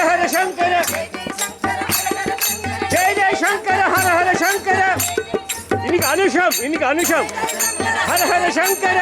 ஹர சங்கர ஜெய ஜெய சங்கர ஹர ஹர சங்கர இன்னைக்கு அனுஷம் ஹர ஹர சங்கர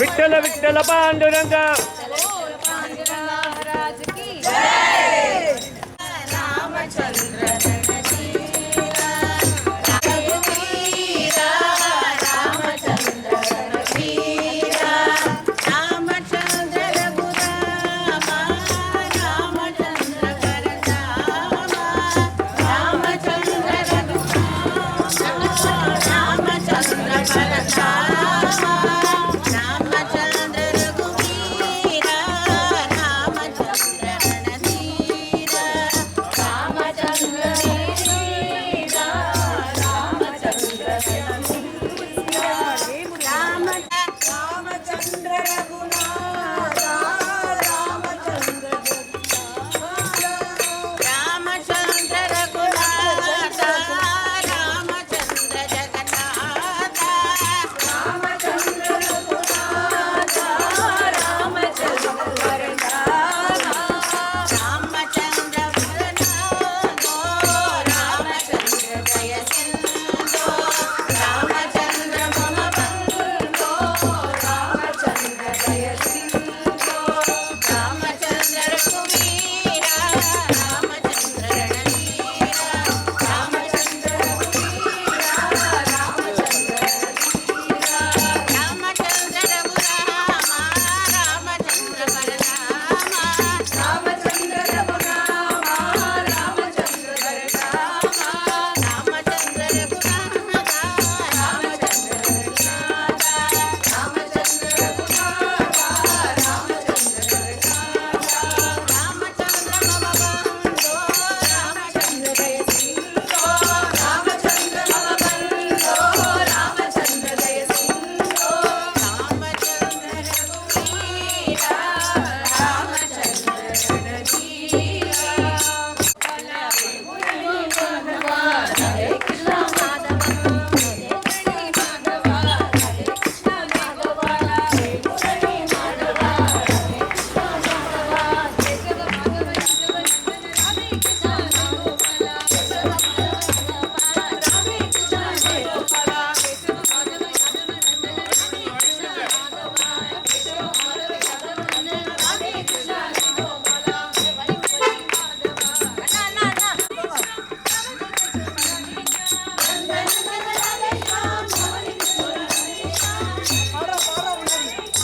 विठ्ठल विठ्ठल पांडुरंग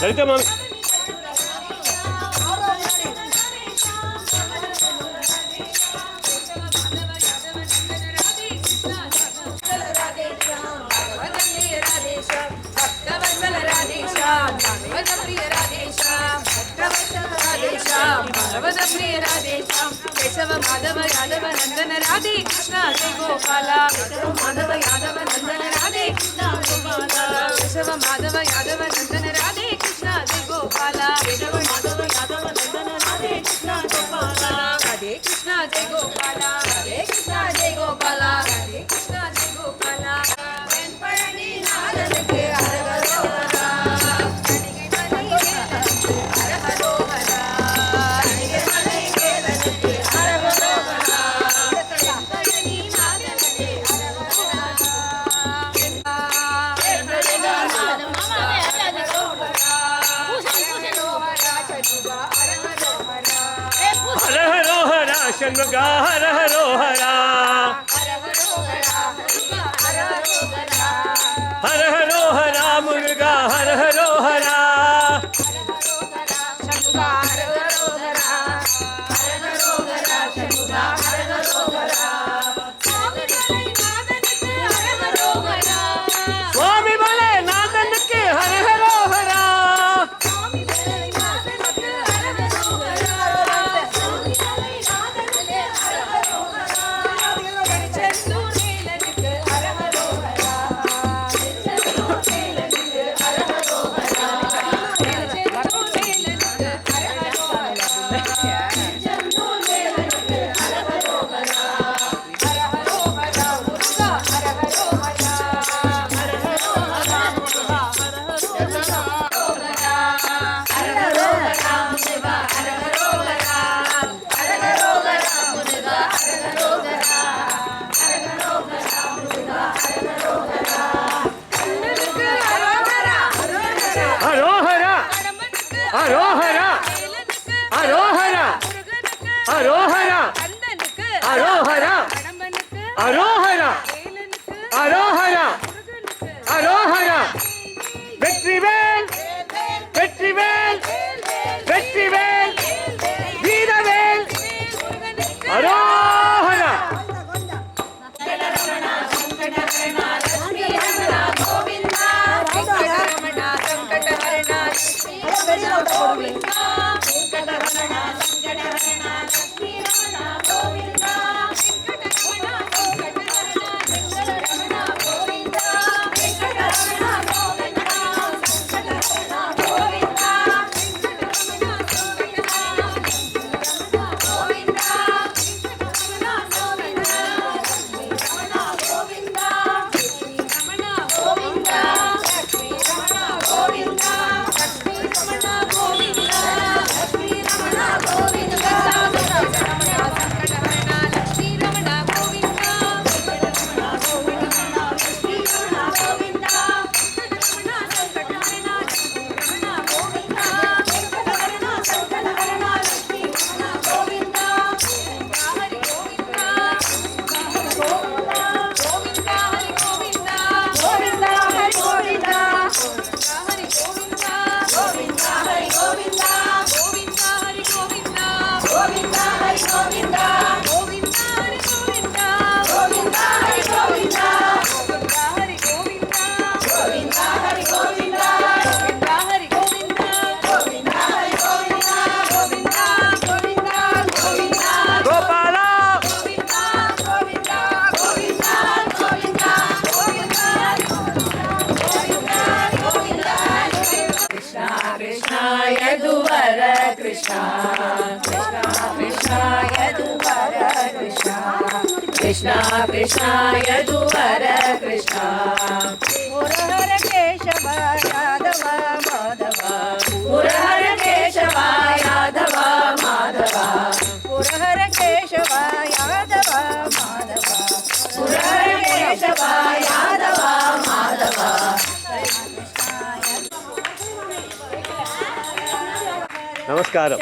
சரிதா மாமி. केशव माधव यादव नंदन राधे कृष्ण जय गोपाला माधव यादव नंदन राधे कृष्ण गोपाला केशव माधव यादव नंदन राधे कृष्ण जय गोपाला केशव माधव यादव नंदन राधे कृष्ण गोपाला राधे कृष्ण जय गोपाला राधे कृष्ण जय गोपाला राधे कृष्ण जय गोपाला वेंपळनी नादनके हरहरोहरा हरहरोहरा षण्मुगा हर हरो हरा हर हरो हरा मुर्गा हर हरो हरा स्वामी बोले नादन के हर हरो हरा अरोहरा अरोहरा अरोहरा अरोहरा अरोहरा अरोहरा अरोहरा வெற்றிவேல் வெற்றிவேல் வெற்றிவேல் வீரவேல் அரோஹரா कृष्णा कृष्णा यदुवर कृष्णा मुरहर केशव यादव माधव मुरहर केशव यादव माधव मुरहर केशव यादव माधव मुरहर केशव यादव माधव नमस्कारम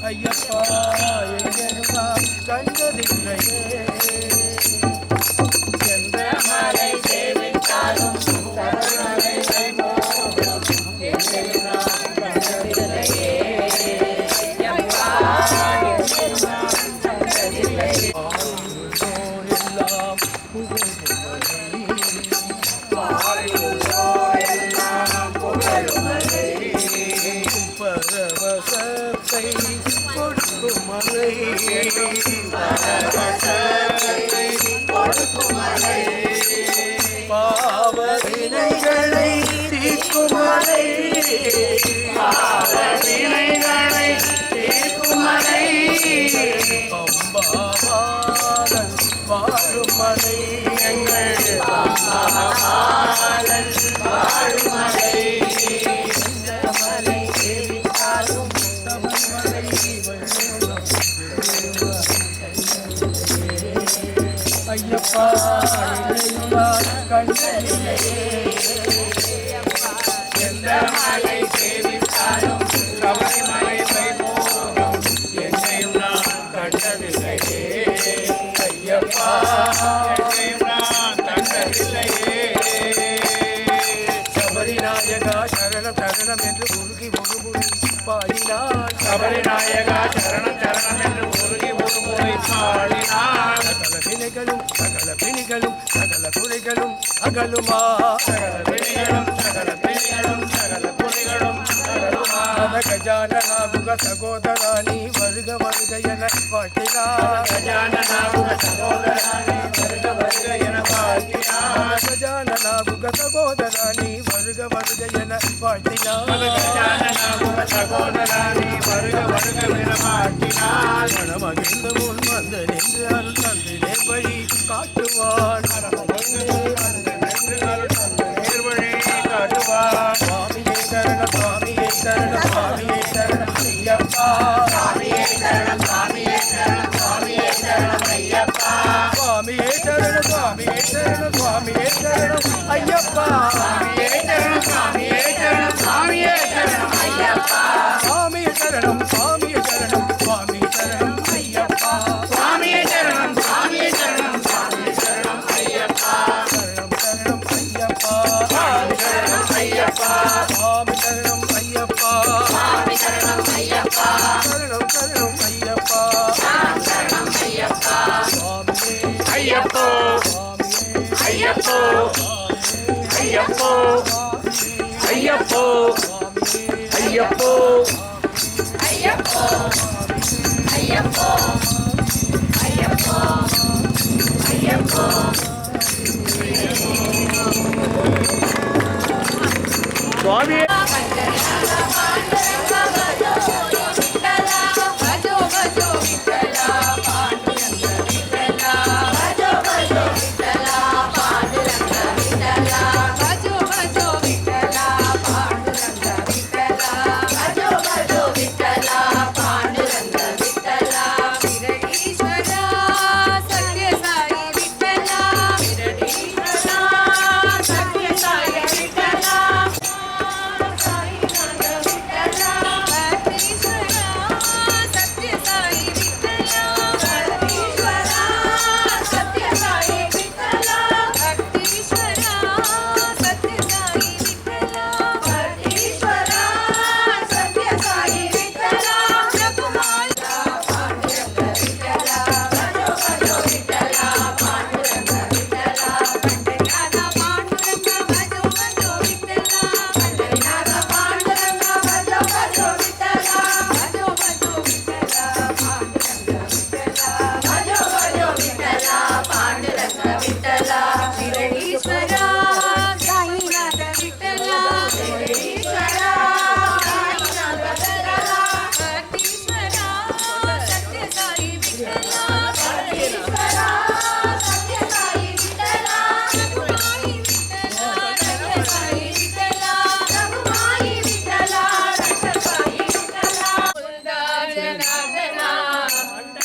ஐயப்பா எங்கெங்கா கண்டதில்லையே எந்த மலை சேவித்தாலும் சபரிமலை வைபோகம் எங்கெங்கும் நான் கண்டதில்லையே ஐயப்பா எங்கெங்கா கண்டதில்லையே எல்லாம் பரவசத்தை கொடுக்கும் மலை பாவவினைகளை தீர்க்கும் மலை பாவவினைகளை தீர்க்கும் மலை அம்பாவாளன் வாழும் மலை எங்கள் அம்பாவாளன் வாழும் மலை மலை தேவித்தாலும் சபரிமலை ஐயப்பா கண்டதில்லையே எந்த மலை தேவித்தாலும் சபரிமலை வைபோகம் என்னையும் நான் கண்டதில்லையே ஐயப்பா என்னையும் நான் கண்டதில்லையே சபரிநாயகா சரணம் சரணம் என்று உருகி ஒரு முறை பாடினான் சபரிநாயகா சரணம் சரணம் என்று உருகி ஒரு முறை பாடினான் சகல பிணிகளும் சகல குறைகளும் அகலுமா சகல பிணிகளும் சகல குறைகளும் அகலுமா கஜானனாகுக சகோதரா நீ வருக வருக என வாழ்த்தினார் கஜானனாகுக சகோதரா நீ வருக வருக என வாழ்த்தினார் கஜானனாகுக சகோதரா நீ வருக வருக என வாழ்த்தினார் கஜானனாகுக சகோதரா நீ வருக வருக என வாழ்த்தினார் மனமகிழ்ந்த முன் வந்து நின்று அருள் தந்திரே வழி காட்டுவார் நேர்வழி காட்டுவார் சுவாமியே சரணம் சுவாமியே சரணம் சுவாமியே சரணம் ஐயப்பா சுவாமியே சரணம் சுவாமியே சரணம் சுவாமியே சரணம் ஐயப்பா சுவாமியே சரணம் சுவாமியே சரணம் சுவாமியே சரணம் ஐயப்பா சுவாமியே சரணம் சுவாமியே சரணம் சுவாமியே சரணம் ஐயப்பா சுவாமியே சரணம் சுவாமியே சரணம் சுவாமியே சரணம் ஐயப்பா சுவாமியே சரணம் சுவாமியே சரணம் சுவாமியே சரணம் ஐயப்பா சரணம் சரணம் ஐயப்பா சரணம் ஐயப்பா சுவாமி சரணம் ஐயப்பா சுவாமி சரணம் ஐயப்பா சரணம் சரணம் ஐயப்பா சரணம் ஐயப்பா சுவாமியே ஐயப்போ ஐயப்போ ஐயப்போ ஐயப்போ ஐயப்போ ஐயப்போ ஐயப்போ ஐயப்போ ஐயப்போ சுவாமி Vittala,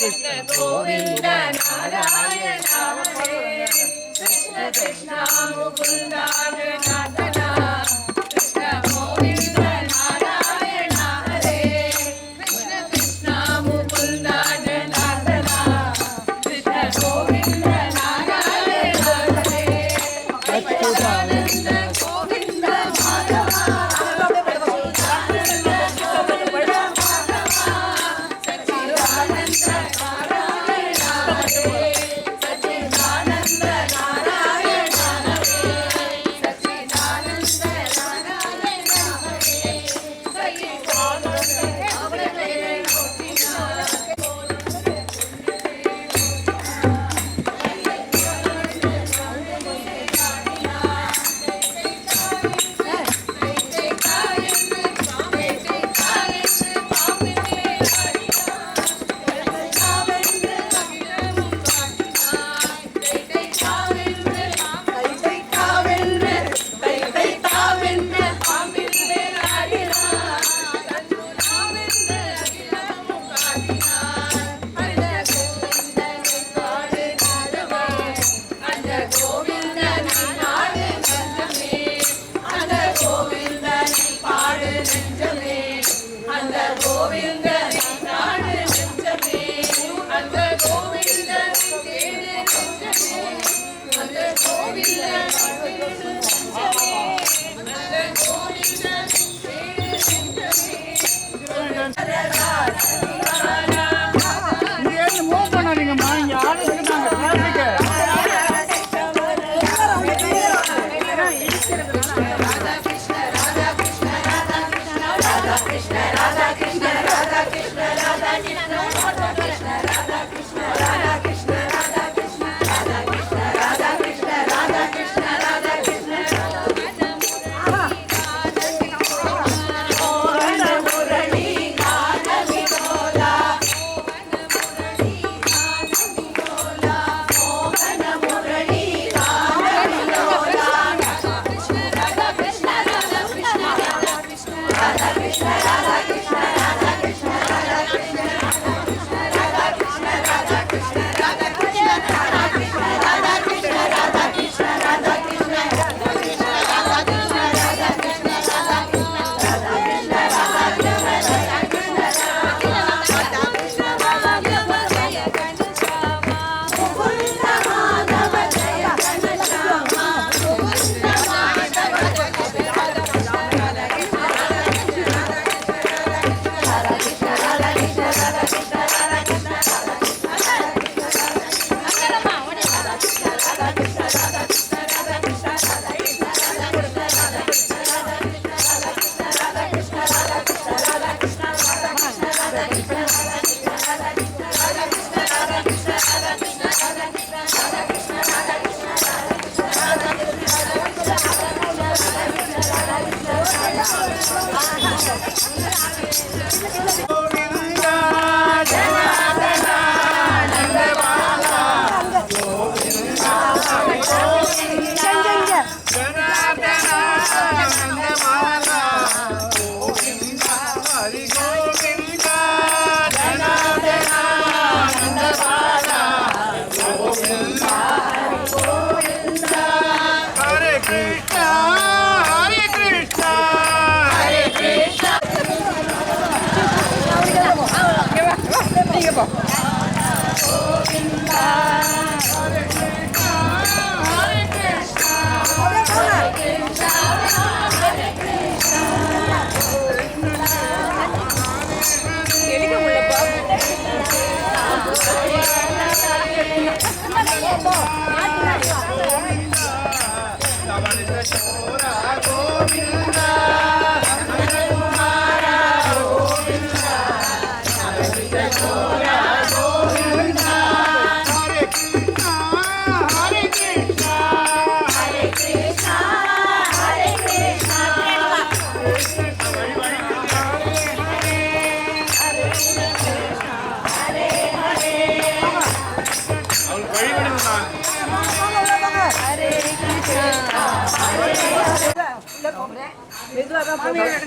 கோவிந்த நாராயண ஹரே கிருஷ்ண கிருஷ்ண முகுந்த ஜனார்தனா கிருஷ்ண கோவிந்த நாராயண ஹரே கிருஷ்ண கிருஷ்ண முகுந்த ஜனார்தனா கிருஷ்ண கோவிந்த நாராயண ஹரே சச்சிதானந்த கோவிந்த மாதவா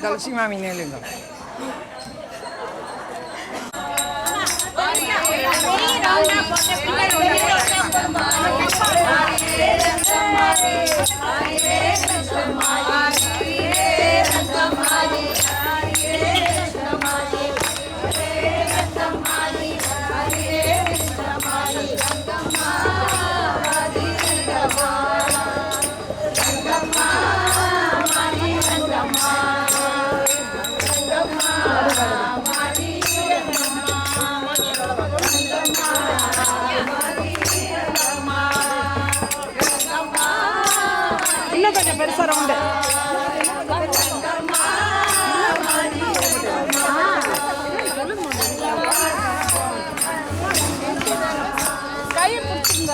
Dalsing mami nilin. இன்னும் கொஞ்சம் பெருசா ரவுண்டு. கையை பிடிச்சிங்க.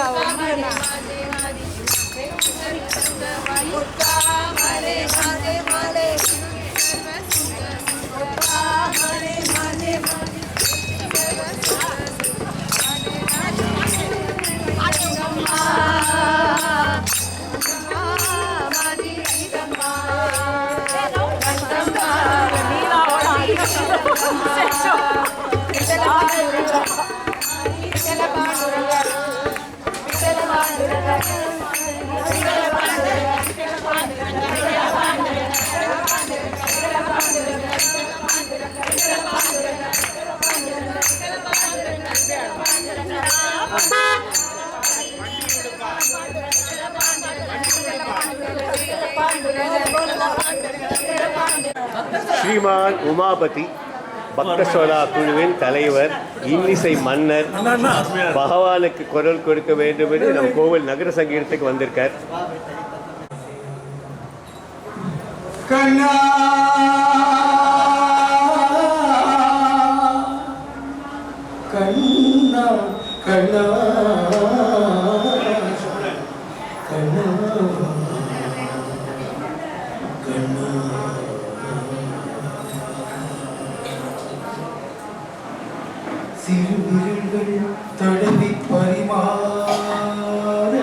ஸ்ரீமான் உமாபதி பக்தசோலா குழுவின் தலைவர், இன்னிசை மன்னர், பகவானுக்கு குரல் கொடுக்க வேண்டும் என்று நம் கோவில் நகர சங்கீதத்துக்கு வந்திருக்கார். கண்ணா கண்ணா கண்ணா கண்ணா கண்ணா சிறு விரல்கள் தடவி பரிமாற,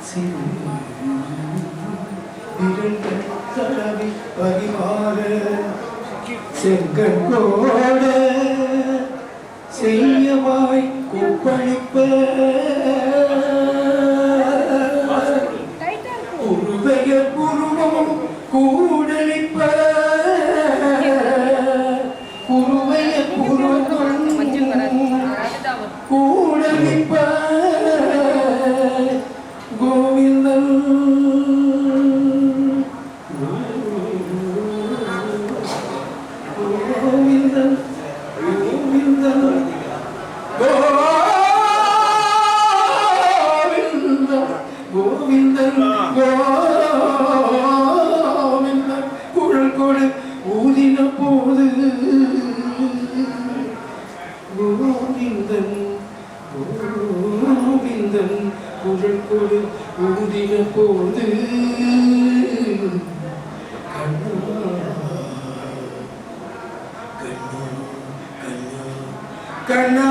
சிறு விரல்கள் தடவி பரிமாற, செங்கண் கோட செய்யவாய் கூப்பளிப்ப, உருவைய குருவம் கூடளிப்ப, உருவைய குருவம் கூடளிப்ப, கோவிந்தன் கோவிந்தன் கோவிந்தன் கோவிந்தன் கோவிந்தன் குழல் கொடு ஊதின போது, கோவிந்தன் கோவிந்தன் குழல் கொடு ஊதின போது, கண்ணா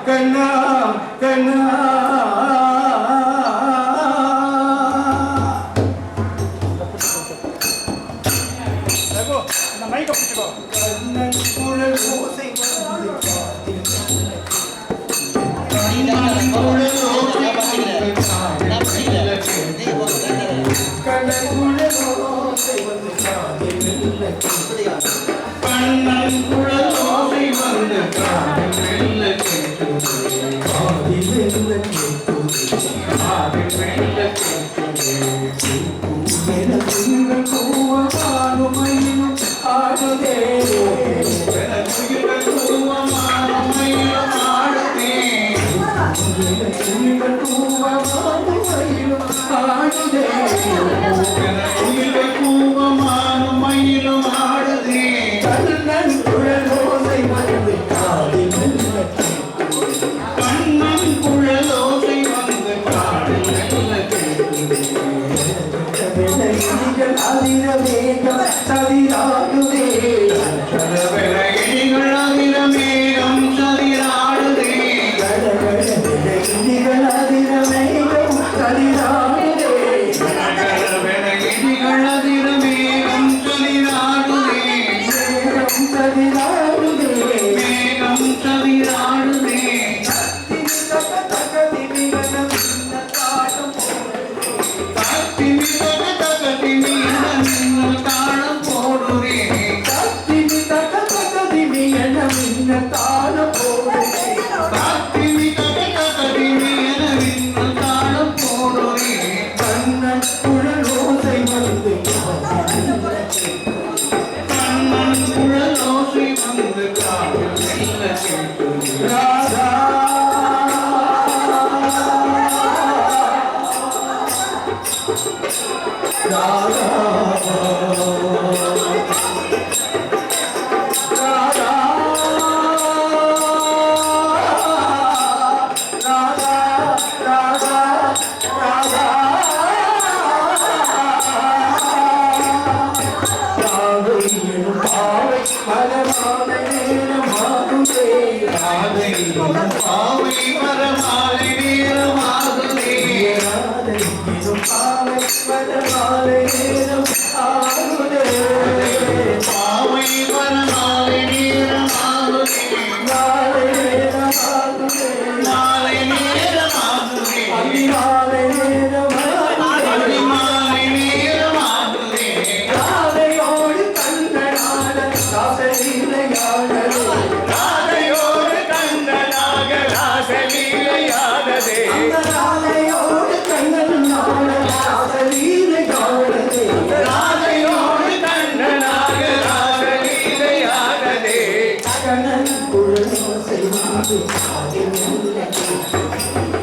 கண்ணா கண்ணா கண்ணன் குழல் ஓசை வந்து காதில், கண்ணன் குழல் ஓசை வந்து காதில், கண்ணன் குழல் ஓசை வந்து காதில், கண்ணன் குழல் ஓசை வந்து காதில் கேட்குது, காதில் கேட்குது, காதில் கேட்குது, எனக்குங்கள் கூவமானுமையும் ஆடுதே, எனக்குங்கள் கூவமானுமையும் ஆடுதே, எனக்குங்கள் கூவமானுமையும் ஆடுதே, எனக்குங்கள் கூவமானுமையும் ஆடுதே, கண்ணன் குழல் ஓசை வந்து காதில் கேட்குது, கண்ணன் குழல் ஓசை வந்து காதில் கேட்குது, அதிர வேகம் சதிராடுதே, இடிகள் அதிர மேகம் சதிராடுதே, இடிகள் அதிர மேகம் சதிராடுதே, இடிகள் அதிர மேகம் சதிராடுதே, மேகம் சதிராடுதே, மேகம் சதிராடுதே,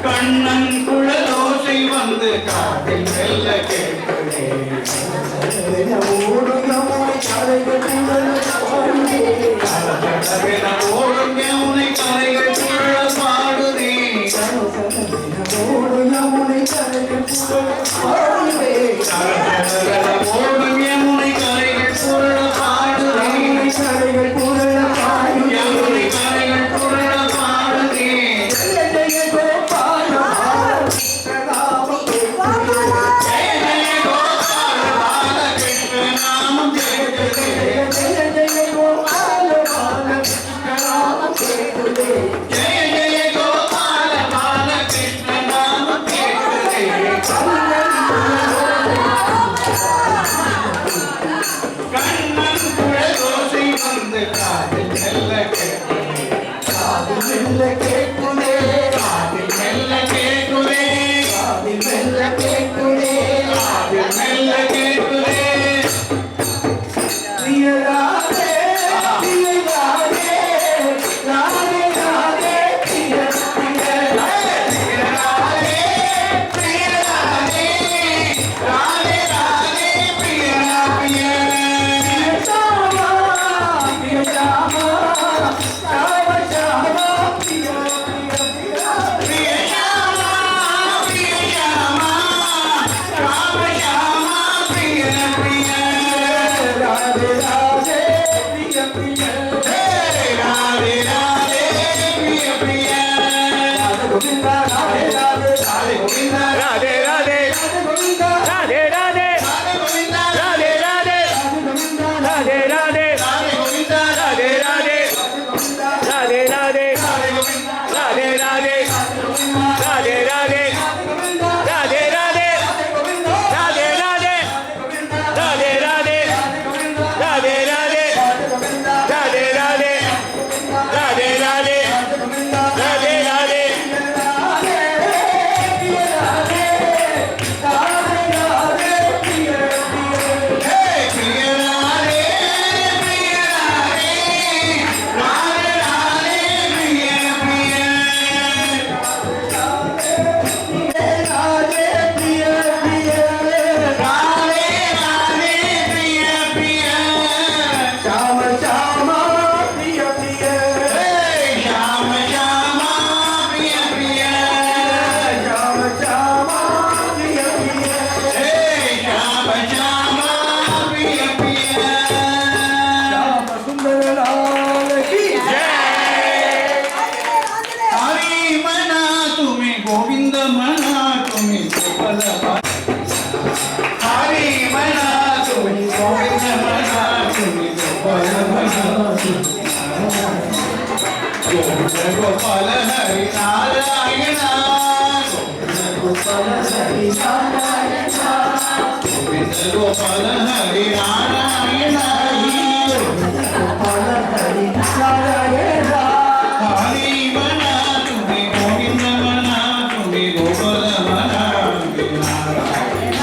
கண்ணன் குழலோசை வந்து காதில் மெல்ல கேட்குதே ஓடும் யமுனை கரைகள் துள்ள பாடுதே ஓடும் யமுனை கரைகள் துள்ள பாடுதே गोपाल हरि नारायण गोपाल हरि नारायण गोपाल हरि नारायण गोपाल हरि नारायण हरि मना तुम्हें गोविंद मना तुम्हें गोपाल मना नारायण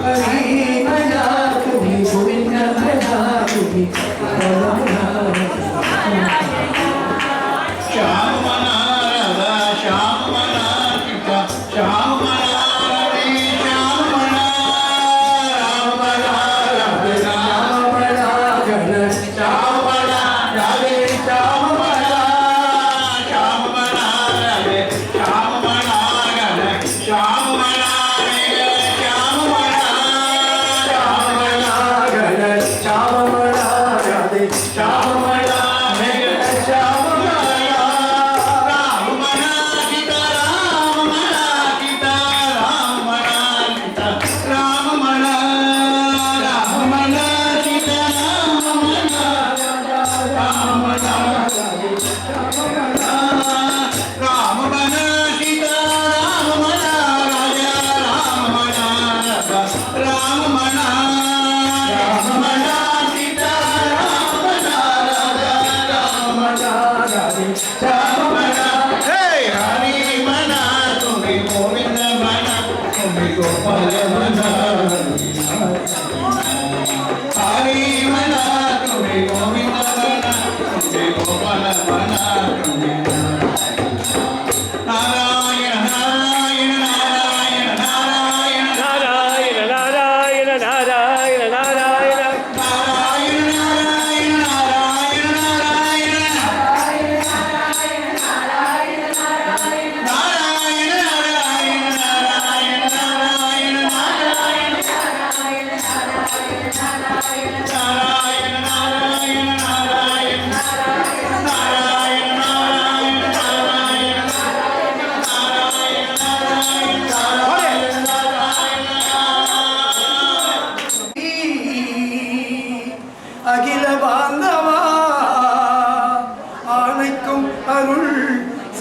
हरि मना तुम्हें गोविंद मना तुम्हें गोपाल मना श्याम मना राधा श्याम मना कृष्ण श्याम मना राधे श्याम मना राम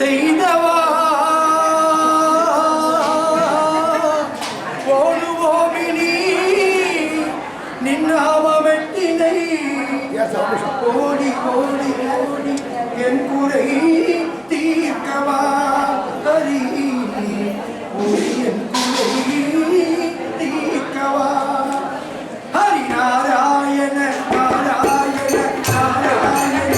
செய்தவா ஓடுவோமினி நின்னாமட்டினை ஓடி ஓடி ஓடி என் குறை தீர்க்கவா ஹரி ஓடி என் குறை தீர்க்கவா ஹரி நாராயண நாராயண நாராயண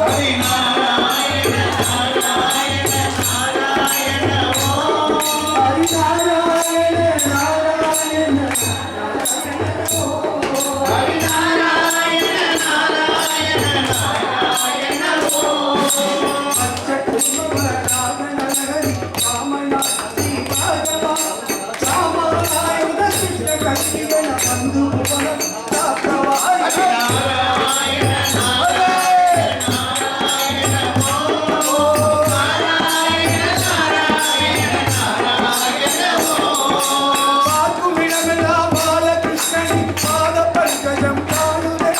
ஹரி நாராயண நாராயண நாராயண ஓம் ஹரி நாராயண நாராயண ஹரி நாராயண நாராயண நாராயண ஓம் ராமநகரி ராமநாதி பாகவா ராமாயுத கிருஷ்ಣ கல்கியன பந்து புவன தாத்தவாய் நாராயண நாராயண நாராயண ஓம் நாராயண நாராயண நாராயண ஓம் பார்க்குமிடமெல்லாம் பாலகிருஷ்ணனின் பாத பங்கஜம் காணுதே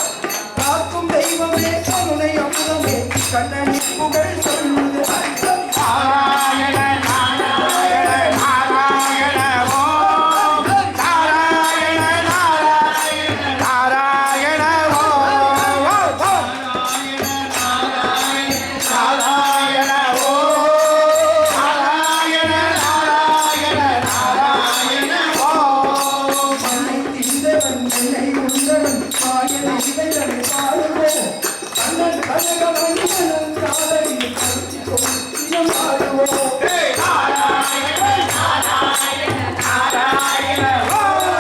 காக்கும் தெய்வமே கருணை அமுதமே கண்ணனின் புகழ் சொல்லுதே நாராயண நாராயண நாராயண ஓம் நாராயண நாராயண நாராயண ஓம் நாராயண நாராயண நாராயண ஓம் நாராயண நாராயண நாராயண ஓம் மண்ணை தின்றவன் என்னை உண்டவன் பாயனை இவைகளை பாடுவே கண்ணன் கனகவன் காதலி கருத்தி கொண்டினம் ஆடுவோம் நாராயண நாராயண நாராயண ஓம்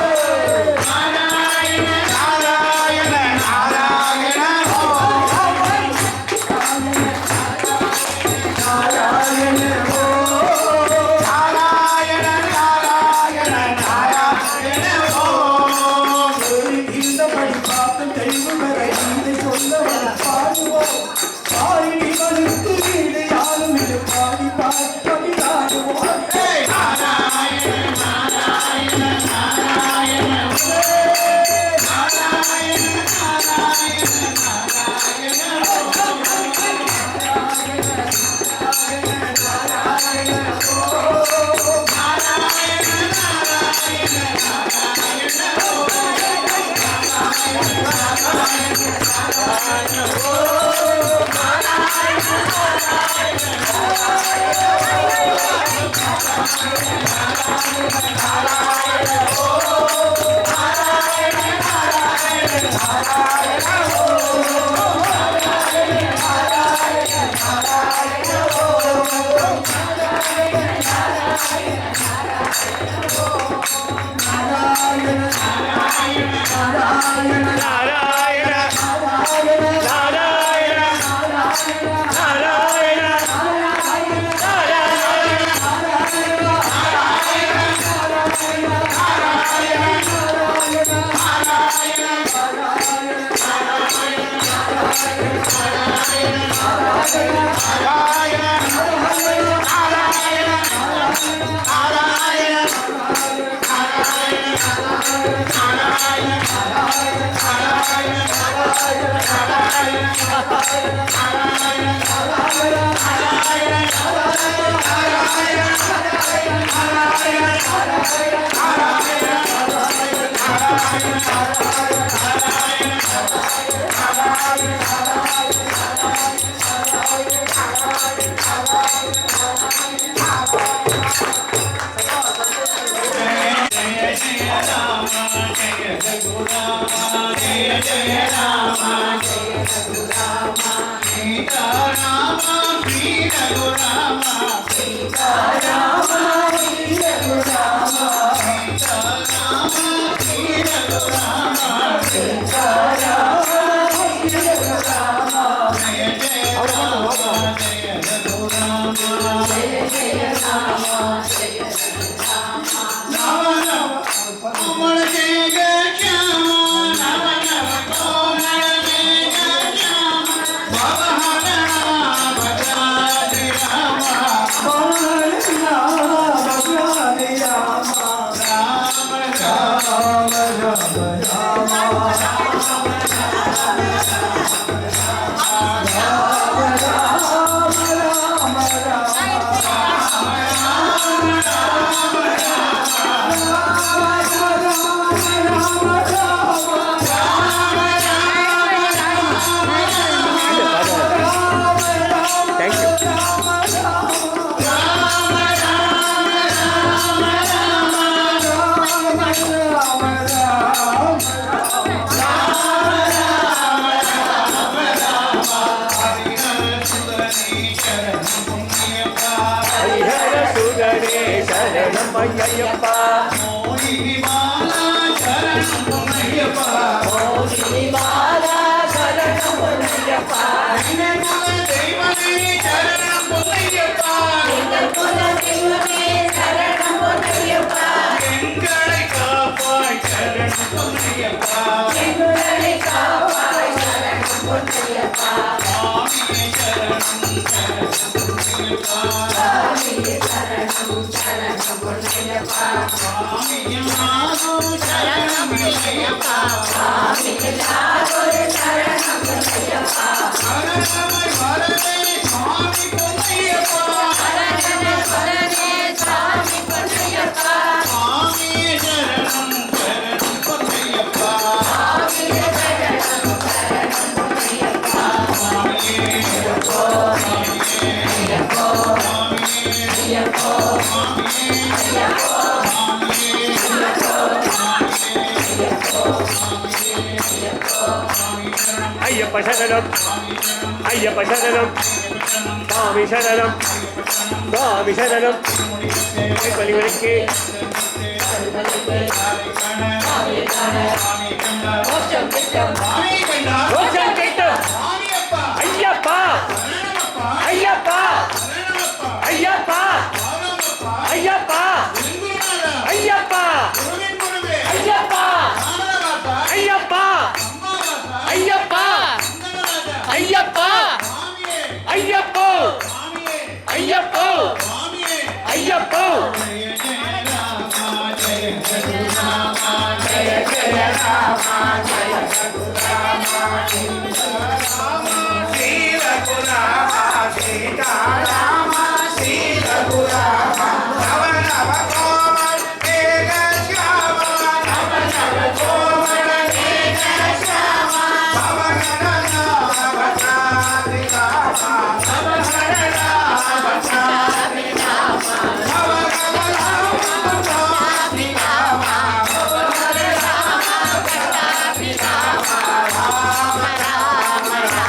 நாராயண நாராயண நாராயண ஓம் நாராயண ஓ நாராயண நாராயண நாராயண ஓம் இந்தபடி பார்த்து தெய்வங்களை இதை சொல்லவன் பாடுவோம் பாடிவனுக்கு வீடு யாரும் இது பாடி பாடி ஆடுவோம் நாராயண நாராயண நாராயண நாராயண Bye. சரணம் ஐயப்பா மோகினி மாலா சரணம் பொன்னையப்பா மோகினி மாலா சரணம் பொன்னையப்பா எங்கள் குல தெய்வமே சரணம் பொன்னையப்பா எங்கள் குல தெய்வமே சரணம் பொன்னையப்பா எங்களை காப்பாய் சரணம் பொன்னையப்பா எங்களை காப்பாய் சரணம் பொன்னையப்பா சுவாமியே சரணம் பொன்னையப்பா சுவாமியே சரணம் சரணம் பொன்னையப்பா சுவாமியே மாதோ சரணம் பொன்னையப்பா சுவாமியே நாகொரு சரணம் பொன்னையப்பா சரணமை வரவே சுவாமி பொன்னையப்பா சரண வரனே சாமி பொன்னையப்பா சுவாமியே சரணம் சரணம் பொன்னையப்பா சுவாமியே சரணம் சரணம் பொன்னையப்பா சுவாமியே ஐயப்போ ஐயப்போ ஐயப்போ ஐயப்ப சரணம் ஐயப்ப சரணம் சுவாமி சரணம் சுவாமி சரணம் பலிவனுக்கு மோட்சம் கிட்டும் மோட்சம் கிட்டும் சுவாமியப்பா ஐயப்பா சரணமப்பா ஐயப்பா சரணமப்பா ஐயப்பா பாவமப்பா ஐயப்பா குருநாதா ஐயப்பா குருவின் குருவே ஐயப்பா ராமநாதா ஐயப்பா அம்மாவாசா ஐயப்பா அந்தனராஜா ஐயப்பா சுவாமியே ஐயப்போ சுவாமியே ஐயப்போ சுவாமியே ஐயப்போ ஜெய ஜெய ராமா ஜெய ஜெய ராமா ஜெய ஜெய ராமா ஜெய ஜெய ராமா சீதா ராமா சீதா ராமா நவ நவ கோமல் மேக శ్యామ நவ நவ கோமல் மேக శ్యామ பவ நட நவ சாதி ராமா பவ நட நவ சாதி ராமா பவ நட நவ சாதி ராமா பவ நட நவ சாதி ராமா ராம ராம ராம ராம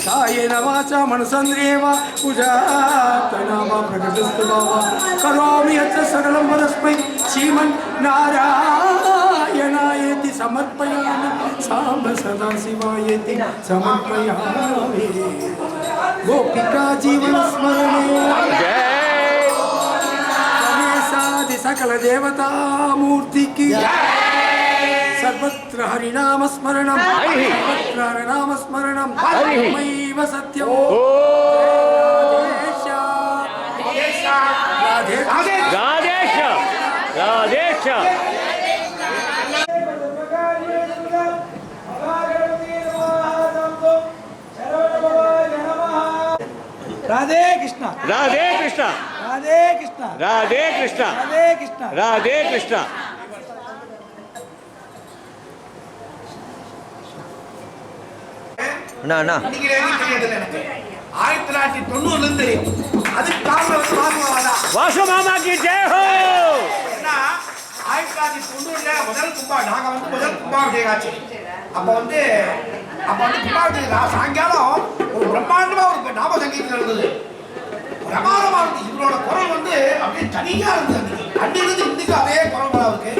कायेन वाचा मनसन्द्रियेव पूजातनाम प्रकटस्तु भाव करोमि यत् सकलं वरस्मै श्रीमन्नारायणायेति समर्पयामि साम्ब सदा शिवायति समर्पयामि गोपिका जीवन स्मरणे गणेशादि सकल देवता मूर्ति की सर्वत्र हरिनाम स्मरणं सर्वत्र हरिनाम स्मरणं तमेव सत्यं राधेश राधेश राधे कृष्णा राधे कृष्णा राधे कृष्णा राधे कृष्णा राधे कृष्णा राधे कृष्णा அண்ணா அண்ணா எனக்கு 1990 இருந்து தெரியும். அதுக்கு காரணம் வந்து வாசுமாதான். वासु मामा की जय हो ஏன்னா 1990ல முதல் கும்பாபிஷேகம் ஆச்சு. அப்ப வந்து கும்பாபிஷேகம் சாயங்காலம் ஒரு பிரம்மாண்டமா ஒரு நாம சங்கீதம் இருந்தது. பிரமாதமா இருந்துச்சு. இவரோட குரல் வந்து அப்படியே தனியா இருந்தது. அன்னிலிருந்து இன்னைக்கு அதே குரல் வளம் இருக்கு.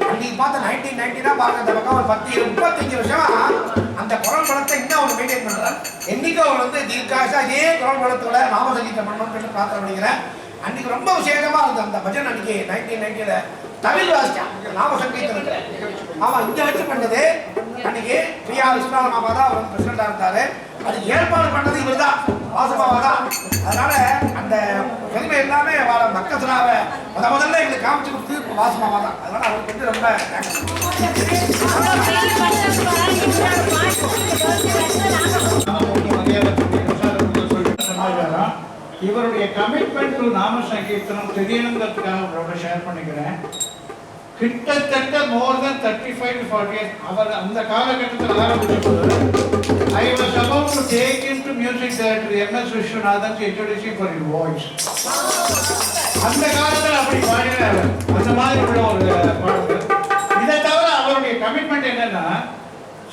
அன்னைக்கு பார்த்த 1990 பாருங்க அந்த பக்கம் ஒரு 10-35 வருஷமா அந்த குரல் வளத்தை இன்னும் அவர் மெயின்டைன் பண்றாரு. என்னைக்கு அவர் வந்து தீர்க்காசா இதே குரல் வளத்தோட நாம சங்கீதம் பண்ணணும்னு பிரார்த்தனை பண்ணிக்கிறேன். அன்னைக்கு ரொம்ப விசேஷமா இருந்தது அந்த பஜன். அன்னைக்கு 1990ல தமிழ் வாசிச்சான் நாம சங்கீதம். ஆமா இங்க வச்சு பண்ணது அன்னைக்கு பிரியா விஸ்வநாத மாமா தான் அவர் பிரசிடண்டா இருந்தாரு. அது ஏற்பாடு பண்ணது இவர் தான் வாசுமாவா தான். அதனால அந்த பெருமை எல்லாமே வர மக்களாவை முதல்ல எங்களுக்கு காமிச்சு கொடுத்து வாசுமாவா தான். அதனால அவருக்கு வந்து ரொம்ப இவருடைய கமிட்மெண்ட் டு நாம சங்கீர்த்தனம் தெரியணுங்கிறதுக்காக உங்களோட ஷேர் பண்ணிக்கிறேன். கிட்டத்தட்ட மோர் தென் 35 to 40 years அவர் அந்த காலகட்டத்தில் ஆரம்பிச்சபோது I was about to take in to music director M S. Viswanathan introducing for your voice. அந்த காலத்தில் அப்படி பாடினார். அந்த மாதிரி உள்ள ஒரு பாடல். இதை தவிர அவருடைய கமிட்மெண்ட் என்னன்னா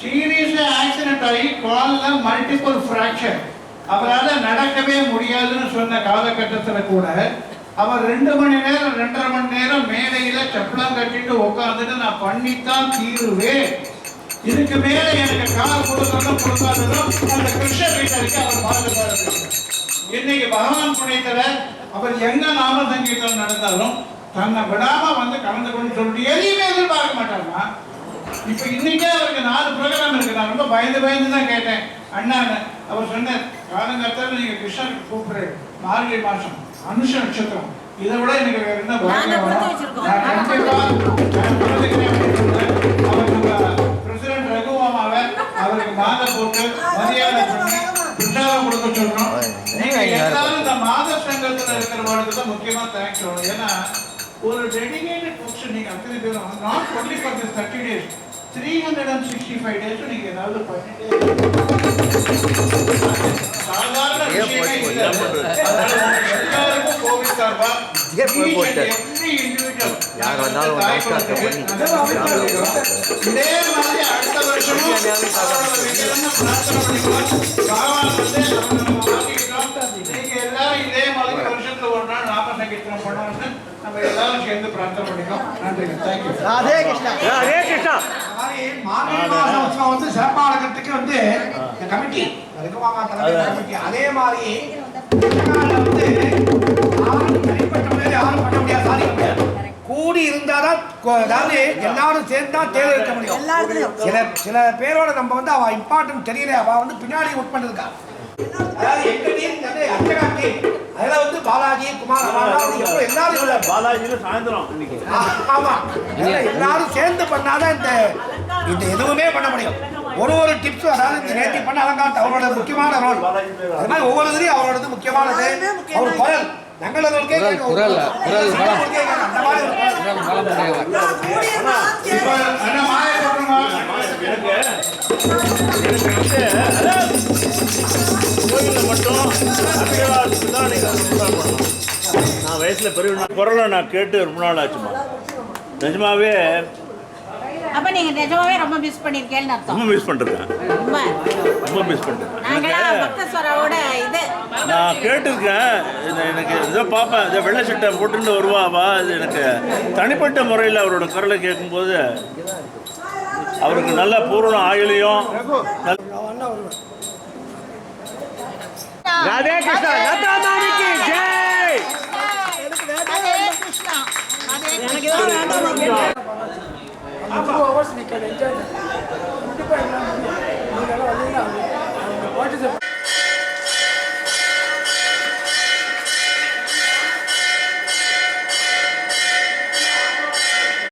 சீரியஸா ஆக்சிடென்ட் ஆகி கால்ல மல்டிபிள் ஃப்ராக்சர் அவரால் நடக்கவே முடியாதுன்னு சொன்ன காலகட்டத்தில் கூட அவர் 2 மணி நேரம் 2.5 மணி நேரம் மேடையில சப்பளம் கட்டிட்டு உட்காந்துட்டு நான் பண்ணித்தான் தீருவேன், இதுக்கு மேல எனக்கு கால் கொடுக்கணும் கொடுக்காததும் அந்த கிருஷ்ண வீட்டருக்கு அவர் பாதுகாப்பு. இன்னைக்கு பகவான் புண்ணியத்துல அவர் எங்க நாம சங்கீதம் நடந்தாலும் தன்னை விடாம வந்து கலந்து கொண்டு சொல்லிட்டு எதையுமே எதிர்பார்க்க மாட்டாங்க. இப்ப இன்னைக்கே அவருக்கு 4 ப்ரோக்ராம் இருக்கு. நான் ரொம்ப பயந்து தான் கேட்டேன். அண்ணா அவர் சொன்னார் காலங்காலத்தில் நீங்க கிருஷ்ணருக்கு கூப்பிடுற மார்கழி மாசம் அனுஷ நட்சத்திரம் இதை விட எனக்கு வேற என்ன பிரசிடென்ட் ரகுமாமாவை அவருக்கு மாலை போட்டு மரியாதை பண்ணி உற்சாகம் கொடுக்க சொல்றோம். நீங்க எல்லாரும் இந்த மாத சங்கத்துல இருக்கிறவங்களுக்கு தான் முக்கியமா தேங்க்ஸ் சொல்லணும். ஏன்னா ஒரு டெடிகேட்டட் புக்ஸ் நீங்க அத்தனை பேரும் not only for this 30 days 365 days நீங்க ஏதாவது பண்ணிட்டே சாதாரண விஷயமே இல்லை. எல்லாருக்கும் கோவில் சார்பா யார் வந்தாலும் இதே மாதிரி அடுத்த வருஷமும் பகவான் வந்து நீங்க எல்லாரும் இதே மாதிரி வருஷத்துல ஒரு நாள் நாம சங்கீர்த்தனம் பண்ணணும்னு நம்ம எல்லாரும் சேர்ந்து பிரார்த்தனை பண்ணிக்கோம். நன்றி. தேங்க்யூ. राधे कृष्णा राधे कृष्णा மார்கழி மாசம் உற்சவம் வந்து சிறப்பாளர்களுக்கு வந்து இந்த கமிட்டி ரகுமாமா தலைமை கமிட்டி அதே மாதிரி வந்து யாரும் தனிப்பட்ட முறையில் யாரும் பண்ண முடியாது, சாதிக்க முடியாது. கூடி இருந்தாதான் அதாவது எல்லாரும் சேர்ந்தா தேர்தல் இருக்க முடியும். சில பேரோட நம்ம வந்து அவ இம்பார்ட்டன்ட் தெரியல, அவ வந்து பின்னாடி ஒர்க் பண்ணிருக்கா. அதாவது எங்க டீம் அர்ச்சகா டீம் அதுல வந்து பாலாஜி குமார் எல்லாரும் பாலாஜி சாயந்தரம் இன்னைக்கு ஆமா எல்லாரும் சேர்ந்து பண்ணாதான் இந்த எதுவுமே பண்ண முடியும். ஒரு டிப்ஸ் அதாவது இந்த நேர்த்தி பண்ண அலங்காரத்தை அவரோட முக்கியமான ரோல். அது மாதிரி ஒவ்வொரு இதுலயும் அவரோடது முக்கியமானது. அவர் குரல் நங்களவர்களுக்கே குரல் அந்த மாதிரி கோயிலில் மட்டும் அபிஷேகத்துக்கு தான் நீங்கள் நான் வயசில் பெரிய குரலை நான் கேட்டு ரொம்ப நாள் ஆச்சுமா. நிஜமாவே அப்ப நீங்க நிஜமாவே ரொம்ப மிஸ் பண்ணிருக்கேன்னு அர்த்தம். ரொம்ப மிஸ் பண்ணிருக்கேன். ரொம்ப மிஸ் பண்ணிருக்கேன். நான் கேட்டிருக்கேன். எனக்கு இதை பார்ப்பேன், இதை வெள்ளை சட்டை போட்டுட்டு வருவாவா. இது எனக்கு தனிப்பட்ட முறையில் அவரோட குரலை கேட்கும்போது அவருக்கு நல்ல பூரண ஆயுளையும் ராதே கிருஷ்ணா லதா மாமிக்கு ஜெய். எனக்கு 2 hours நிக்கல என்ஜாய் கண்டிப்பா